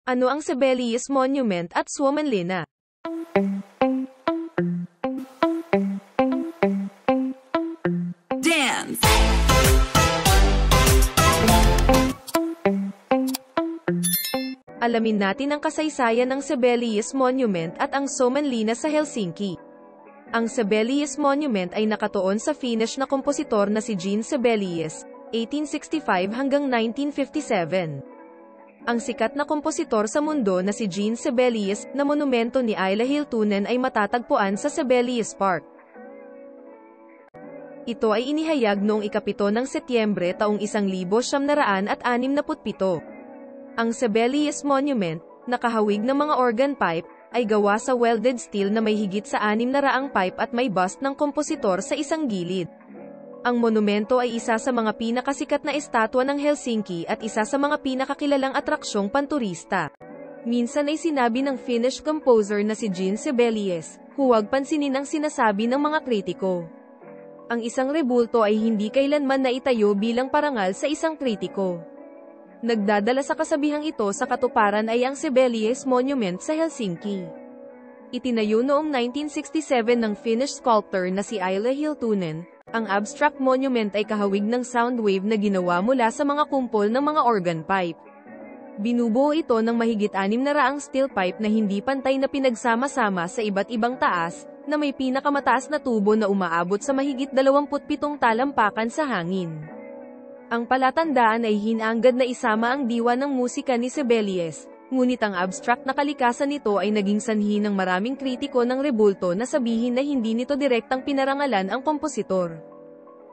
Ano ang Sibelius Monument at Suomenlinna? Dance! Alamin natin ang kasaysayan ng Sibelius Monument at ang Suomenlinna sa Helsinki. Ang Sibelius Monument ay nakatuon sa Finnish na kompositor na si Jean Sibelius, 1865 hanggang 1957. Ang sikat na kompositor sa mundo na si Jean Sibelius, na monumento ni Aila Hiltunen ay matatagpuan sa Sibelius Park. Ito ay inihayag noong 7 ng Setyembre taong 1967. Ang Sibelius Monument, nakahawig ng mga organ pipe, ay gawa sa welded steel na may higit sa 600 pipe at may bust ng kompositor sa isang gilid. Ang monumento ay isa sa mga pinakasikat na estatwa ng Helsinki at isa sa mga pinakakilalang atraksyong panturista. Minsan ay sinabi ng Finnish composer na si Jean Sibelius, huwag pansinin ang sinasabi ng mga kritiko. Ang isang rebulto ay hindi kailanman naitayo bilang parangal sa isang kritiko. Nagdadala sa kasabihang ito sa katuparan ay ang Sibelius Monument sa Helsinki. Itinayo noong 1967 ng Finnish sculptor na si Aila Hiltunen. Ang abstract monument ay kahawig ng sound wave na ginawa mula sa mga kumpol ng mga organ pipe. Binubuo ito ng mahigit 600 steel pipe na hindi pantay na pinagsama-sama sa iba't ibang taas, na may pinakamataas na tubo na umaabot sa mahigit 27 talampakan sa hangin. Ang palatandaan ay hinanggad na isama ang diwa ng musika ni Sibelius, ngunit ang abstract na kalikasan nito ay naging sanhi ng maraming kritiko ng rebulto na sabihin na hindi nito direktang pinarangalan ang kompositor.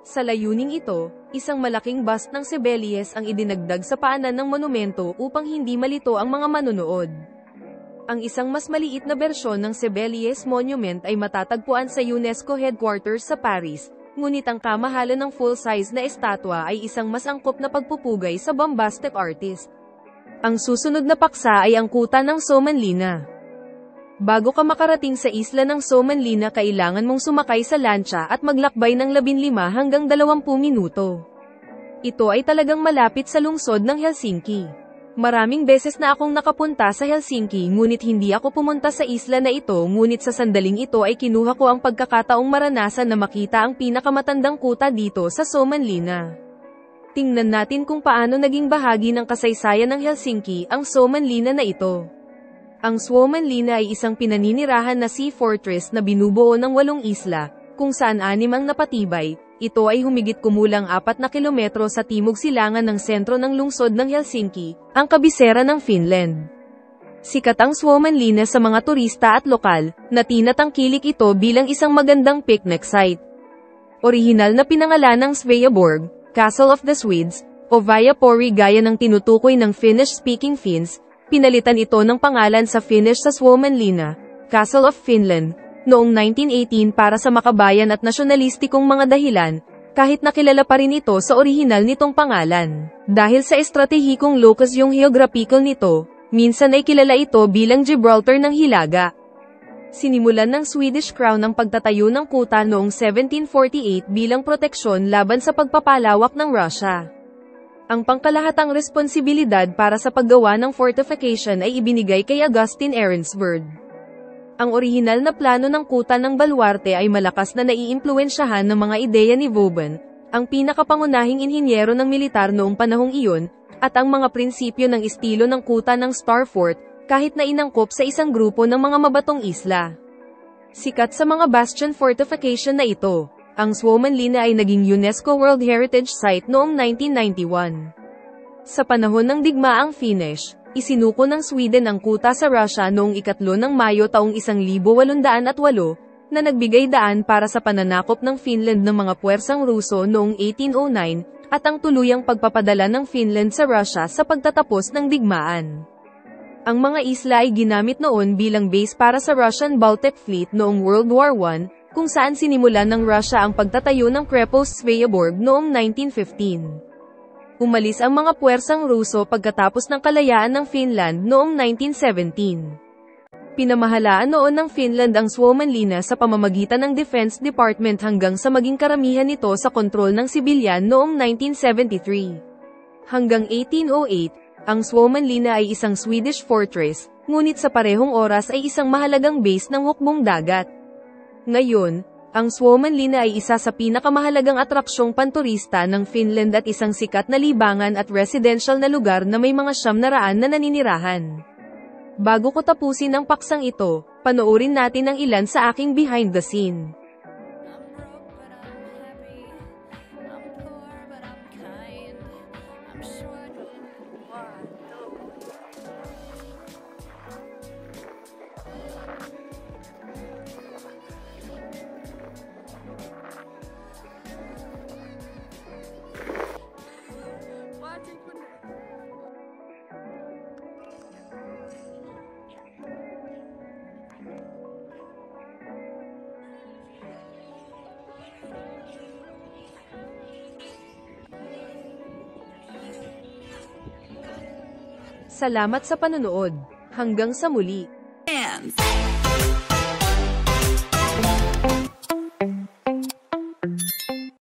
Sa layuning ito, isang malaking bust ng Sibelius ang idinagdag sa paanan ng monumento upang hindi malito ang mga manonood. Ang isang mas maliit na bersyon ng Sibelius Monument ay matatagpuan sa UNESCO headquarters sa Paris, ngunit ang kamahalan ng full-size na estatwa ay isang mas angkop na pagpupugay sa bombastic artist. Ang susunod na paksa ay ang kuta ng Suomenlinna. Bago ka makarating sa isla ng Suomenlinna, kailangan mong sumakay sa lancha at maglakbay ng 15 hanggang 20 minuto. Ito ay talagang malapit sa lungsod ng Helsinki. Maraming beses na akong nakapunta sa Helsinki ngunit hindi ako pumunta sa isla na ito, ngunit sa sandaling ito ay kinuha ko ang pagkakataong maranasan na makita ang pinakamatandang kuta dito sa Suomenlinna. Tingnan natin kung paano naging bahagi ng kasaysayan ng Helsinki ang Suomenlinna na ito. Ang Suomenlinna ay isang pinaninirahan na sea fortress na binubuo ng 8 isla, kung saan 6 ang napatibay. Ito ay humigit kumulang 4 na kilometro sa timog silangan ng sentro ng lungsod ng Helsinki, ang kabisera ng Finland. Sikat ang Suomenlinna sa mga turista at lokal, na tinatangkilik ito bilang isang magandang picnic site. Orihinal na pinangalan ng Sveaborg, Castle of the Swedes, o Viapori gaya ng tinutukoy ng Finnish-speaking Finns, pinalitan ito ng pangalan sa Finnish sa Suomenlinna, Castle of Finland, noong 1918 para sa makabayan at nasyonalistikong mga dahilan, kahit nakilala pa rin ito sa orihinal nitong pangalan. Dahil sa estratehikong locus yung geographical nito, minsan ay kilala ito bilang Gibraltar ng Hilaga. Sinimulan ng Swedish Crown ang pagtatayo ng kuta noong 1748 bilang proteksyon laban sa pagpapalawak ng Russia. Ang pangkalahatang responsibilidad para sa paggawa ng fortification ay ibinigay kay Augustin Ehrenfurth. Ang orihinal na plano ng kuta ng baluarte ay malakas na naiimpluwensyahan ng mga ideya ni Vauban, ang pinakapangunahing inhinyero ng militar noong panahong iyon, at ang mga prinsipyo ng estilo ng kuta ng Star Fort, kahit na inangkop sa isang grupo ng mga mabatong isla. Sikat sa mga bastion fortification na ito, ang Suomenlinna ay naging UNESCO World Heritage Site noong 1991. Sa panahon ng digmaang Finnish, isinuko ng Sweden ang kuta sa Russia noong 3 ng Mayo taong 1808, na nagbigay daan para sa pananakop ng Finland ng mga puwersang Ruso noong 1809, at ang tuluyang pagpapadala ng Finland sa Russia sa pagtatapos ng digmaan. Ang mga isla ay ginamit noon bilang base para sa Russian Baltic Fleet noong World War I, kung saan sinimulan ng Russia ang pagtatayo ng Krepost Sveaborg noong 1915. Umalis ang mga puwersang Ruso pagkatapos ng kalayaan ng Finland noong 1917. Pinamahalaan noon ng Finland ang Suomenlinna sa pamamagitan ng Defense Department hanggang sa maging karamihan nito sa kontrol ng sibilyan noong 1973. Hanggang 1808, Ang Suomenlinna ay isang Swedish fortress, ngunit sa parehong oras ay isang mahalagang base ng hukbong dagat. Ngayon, ang Suomenlinna ay isa sa pinakamahalagang atraksyong panturista ng Finland at isang sikat na libangan at residential na lugar na may mga 900 na naninirahan. Bago ko tapusin ang paksang ito, panoorin natin ang ilan sa aking behind the scene. Salamat sa panonood. Hanggang sa muli. Hands.